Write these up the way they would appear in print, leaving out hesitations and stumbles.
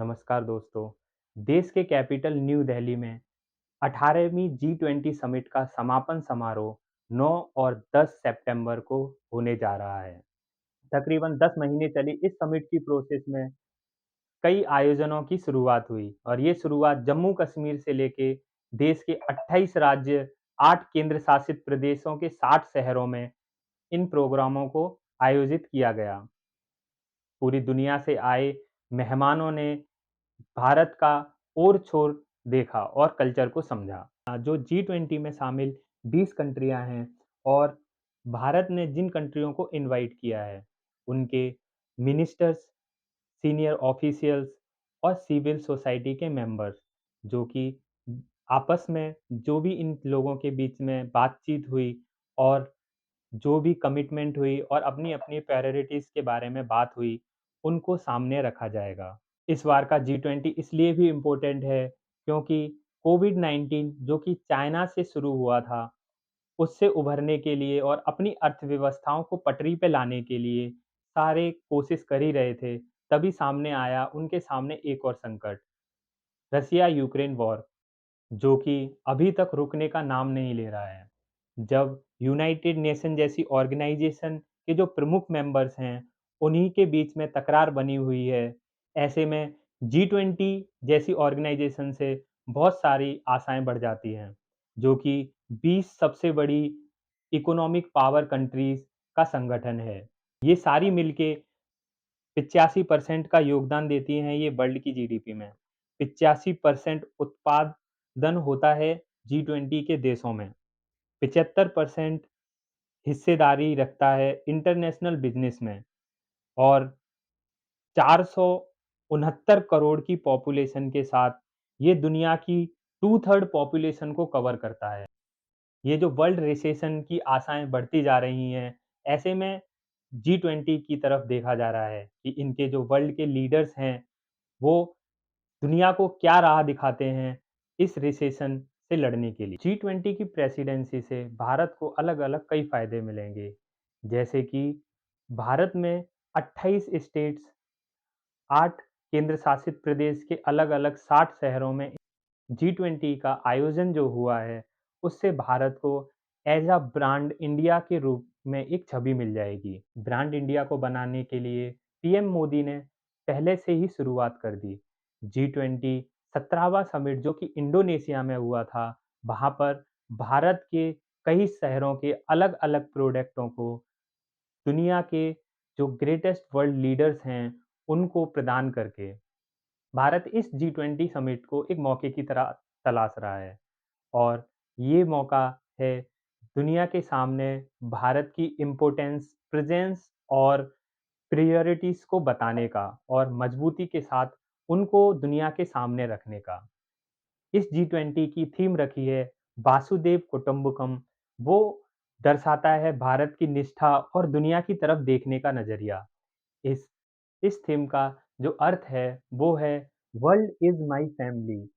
नमस्कार दोस्तों। देश के कैपिटल न्यू दिल्ली में 18वीं G20 समिट का समापन समारोह 9 और 10 सितंबर को होने जा रहा है। तकरीबन 10 महीने चली इस समिट की प्रोसेस में कई आयोजनों की शुरुआत हुई और ये शुरुआत जम्मू कश्मीर से लेके देश के 28 राज्य, 8 केंद्र शासित प्रदेशों के 60 शहरों में इन प्रोग्रामों को आयोजित किया गया। पूरी दुनिया से आए मेहमानों ने भारत का ओर छोर देखा और कल्चर को समझा। जो G20 में शामिल 20 कंट्रियां हैं और भारत ने जिन कंट्रियों को इनवाइट किया है, उनके मिनिस्टर्स, सीनियर ऑफिशियल्स और सिविल सोसाइटी के मेंबर्स, जो कि आपस में जो भी इन लोगों के बीच में बातचीत हुई और जो भी कमिटमेंट हुई और अपनी-अपनी प्रायोरिटीज़ के बारे में बात हुई, उनको सामने रखा जाएगा। इस बार का G20 इसलिए भी इम्पोर्टेंट है क्योंकि कोविड-19 जो कि चाइना से शुरू हुआ था, उससे उभरने के लिए और अपनी अर्थव्यवस्थाओं को पटरी पे लाने के लिए सारे कोशिश कर ही रहे थे। तभी सामने आया उनके सामने एक और संकट, रसिया-यूक्रेन वॉर। जो कि अभी तक रुकने का नाम नहीं ले रहा है। जब यूनाइटेड नेशन जैसी ऑर्गेनाइजेशन के जो प्रमुख मेंबर्स हैं, उन्हीं के बीच में तकरार बनी हुई है। ऐसे में G20 जैसी ऑर्गेनाइजेशन से बहुत सारी आशाएँ बढ़ जाती हैं, जो कि 20 सबसे बड़ी इकोनॉमिक पावर कंट्रीज़ का संगठन है। ये सारी मिलके 85% का योगदान देती हैं ये वर्ल्ड की जीडीपी में। 85% उत्पादन होता है G20 के देशों में। 75% हिस्सेदारी रखता है इंटरनेशनल बिज़नेस में और 469 करोड़ की पॉपुलेशन के साथ ये दुनिया की 2/3 पॉपुलेशन को कवर करता है। ये जो वर्ल्ड रिसेशन की आशाएँ बढ़ती जा रही हैं, ऐसे में G20 की तरफ देखा जा रहा है कि इनके जो वर्ल्ड के लीडर्स हैं, वो दुनिया को क्या राह दिखाते हैं इस रिसेशन से लड़ने के लिए। G20 की प्रेसिडेंसी से भारत को अलग-अलग कई फ़ायदे मिलेंगे, जैसे कि भारत में 28 स्टेट्स, 8 केंद्र शासित प्रदेश के अलग-अलग 60 शहरों में G20 का आयोजन जो हुआ है, उससे भारत को एज़ अ ब्रांड इंडिया के रूप में एक छवि मिल जाएगी। ब्रांड इंडिया को बनाने के लिए पीएम मोदी ने पहले से ही शुरुआत कर दी। G20 17वां समिट जो कि इंडोनेशिया में हुआ था, वहाँ पर भारत के कई शहरों के अलग-अलग प्रोडक्टों को दुनिया के जो ग्रेटेस्ट वर्ल्ड लीडर्स हैं, उनको प्रदान करके भारत इस G20 समिट को एक मौके की तरह तलाश रहा है और ये मौका है दुनिया के सामने भारत की इम्पोर्टेंस, प्रेज़ेंस और प्रायोरिटीज़ को बताने का और मज़बूती के साथ उनको दुनिया के सामने रखने का। इस G20 की थीम रखी है वासुदेव कुटुम्बकम। वो दर्शाता है भारत की निष्ठा और दुनिया की तरफ देखने का नज़रिया। इस इस थीम का जो अर्थ है वो है वर्ल्ड इज़ माय फैमिली।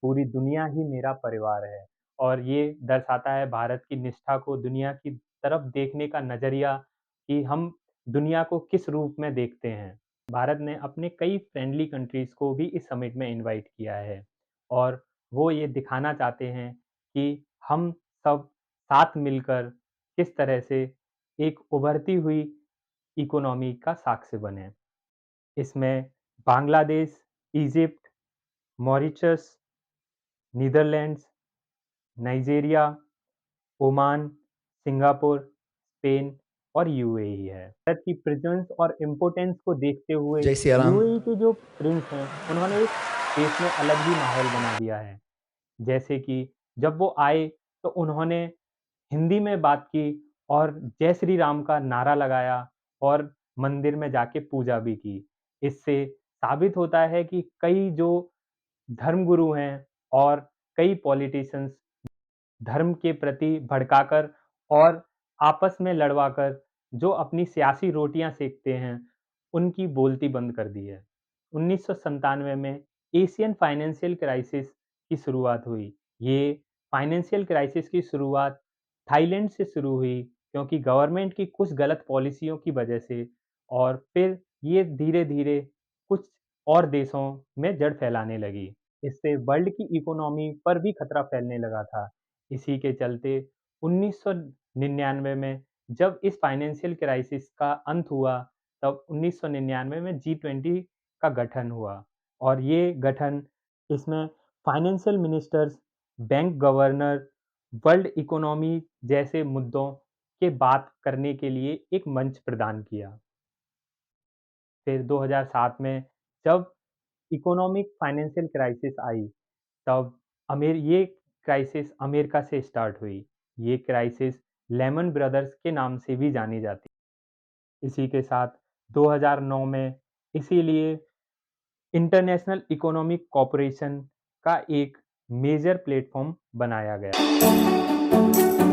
पूरी दुनिया ही मेरा परिवार है और ये दर्शाता है भारत की निष्ठा को दुनिया की तरफ देखने का नज़रिया कि हम दुनिया को किस रूप में देखते हैं। भारत ने अपने कई फ्रेंडली कंट्रीज़ को भी इस समिट में इनवाइट किया है और वो ये दिखाना चाहते हैं कि हम सब साथ मिलकर किस तरह से एक उभरती हुई इकोनॉमी का साक्ष्य बने। इसमें Bangladesh, Egypt, Mauritius, Netherlands, Nigeria, Oman, Singapore, Spain और यूएई है। भारत की प्रेज़ेंस और इम्पोर्टेंस को देखते हुए जय सिया राम। यूएई के जो प्रिंस हैं, उन्होंने एक देश में अलग ही माहौल बना दिया है। जैसे कि जब वो आए, तो उन्होंने हिंदी में बात की और जय श्री राम का नारा लगाया और मंदिर में जाके पूजा भी की। इससे साबित होता है कि कई जो धर्मगुरु हैं और कई पॉलिटिशियंस धर्म के प्रति भड़काकर और आपस में लड़वाकर जो अपनी सियासी रोटियाँ सेकते हैं, उनकी बोलती बंद कर दी है। 1997 में एशियन फाइनेंशियल क्राइसिस की शुरुआत हुई। ये फाइनेंशियल क्राइसिस की शुरुआत थाईलैंड से शुरू हुई क्योंकि गवर्नमेंट की कुछ गलत पॉलिसियों की वजह से और फिर ये धीरे-धीरे कुछ और देशों में जड़ फैलाने लगी। इससे वर्ल्ड की इकोनॉमी पर भी खतरा फैलने लगा था। इसी के चलते 1999 में जब इस फाइनेंशियल क्राइसिस का अंत हुआ, तब 1999 में G20 का गठन हुआ और ये गठन इसमें financial ministers, bank governor, world economy जैसे मुद्दों के बात करने के लिए एक मंच प्रदान किया। फिर 2007 में जब इकोनॉमिक फाइनेंशियल क्राइसिस आई, तब ये क्राइसिस अमेरिका से स्टार्ट हुई। ये क्राइसिस लेमन ब्रदर्स के नाम से भी जानी जाती है। इसी के साथ 2009 में इसीलिए इंटरनेशनल इकोनॉमिक कॉर्पोरेशन का एक मेजर प्लेटफ़ॉर्म बनाया गया।